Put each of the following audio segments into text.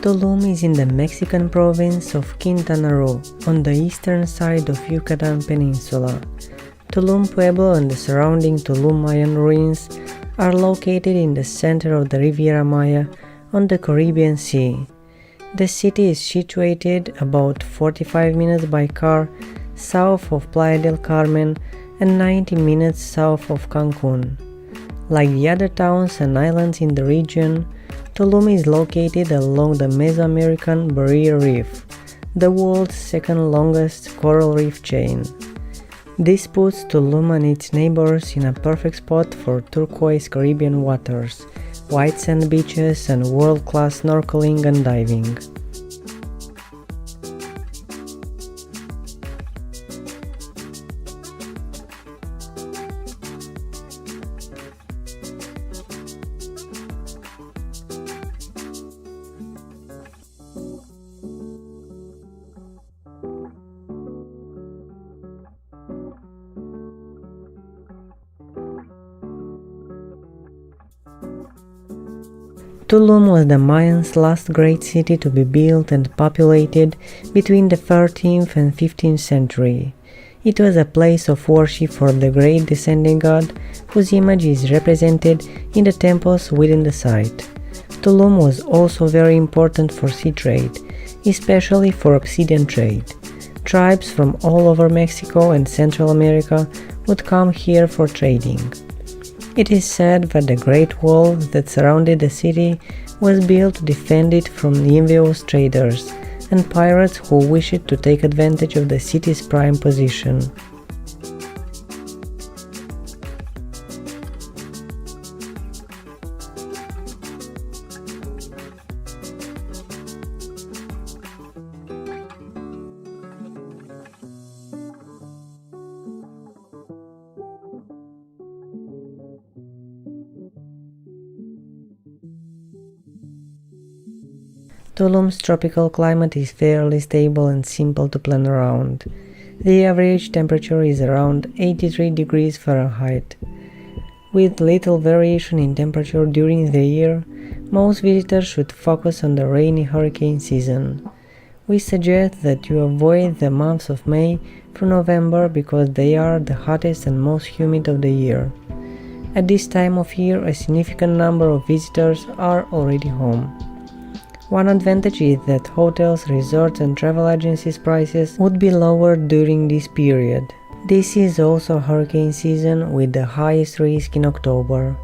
Tulum is in the Mexican province of Quintana Roo, on the eastern side of Yucatan Peninsula. Tulum Pueblo and the surrounding Tulum Mayan ruins are located in the center of the Riviera Maya on the Caribbean Sea. The city is situated about 45 minutes by car south of Playa del Carmen and 90 minutes south of Cancun. Like the other towns and islands in the region, Tulum is located along the Mesoamerican Barrier Reef, the world's second longest coral reef chain. This puts Tulum and its neighbors in a perfect spot for turquoise Caribbean waters, white sand beaches, and world-class snorkeling and diving. Tulum was the Mayans' last great city to be built and populated between the 13th and 15th century. It was a place of worship for the great descending god, whose image is represented in the temples within the site. Tulum was also very important for sea trade, especially for obsidian trade. Tribes from all over Mexico and Central America would come here for trading. It is said that the Great Wall that surrounded the city was built to defend it from envious traders and pirates who wished to take advantage of the city's prime position. Tulum's tropical climate is fairly stable and simple to plan around. The average temperature is around 83 degrees Fahrenheit. With little variation in temperature during the year, most visitors should focus on the rainy hurricane season. We suggest that you avoid the months of May through November because they are the hottest and most humid of the year. At this time of year, a significant number of visitors are already home. One advantage is that hotels, resorts, and travel agencies' prices would be lower during this period. This is also hurricane season with the highest risk in October.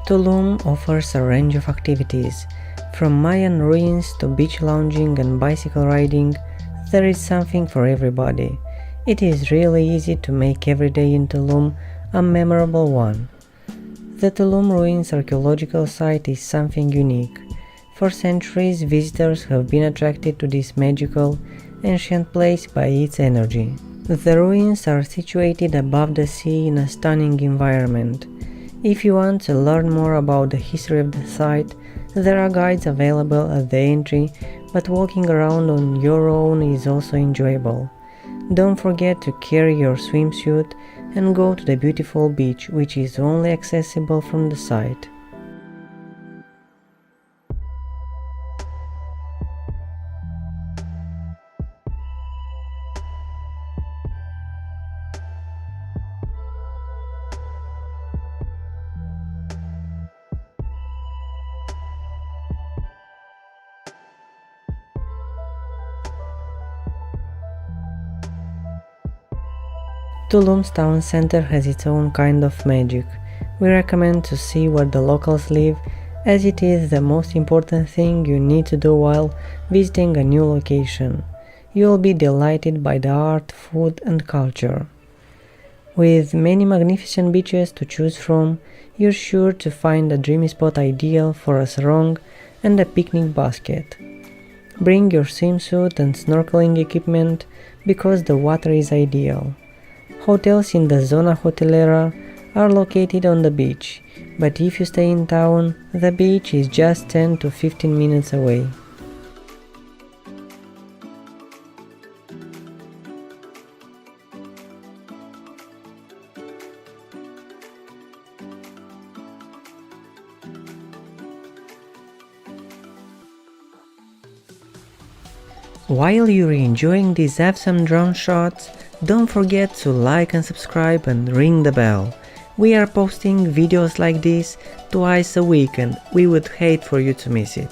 Tulum offers a range of activities. From Mayan ruins to beach lounging and bicycle riding, there is something for everybody. It is really easy to make every day in Tulum a memorable one. The Tulum Ruins archaeological site is something unique. For centuries, visitors have been attracted to this magical, ancient place by its energy. The ruins are situated above the sea in a stunning environment. If you want to learn more about the history of the site, there are guides available at the entry, but walking around on your own is also enjoyable. Don't forget to carry your swimsuit and go to the beautiful beach, which is only accessible from the site. Tulum's town center has its own kind of magic. We recommend to see where the locals live, as it is the most important thing you need to do while visiting a new location. You will be delighted by the art, food, and culture. With many magnificent beaches to choose from, you're sure to find a dreamy spot ideal for a sarong and a picnic basket. Bring your swimsuit and snorkeling equipment because the water is ideal. Hotels in the Zona Hotelera are located on the beach, but if you stay in town, the beach is just 10 to 15 minutes away. While you're enjoying these awesome drone shots, don't forget to like and subscribe and ring the bell. We are posting videos like this twice a week and we would hate for you to miss it.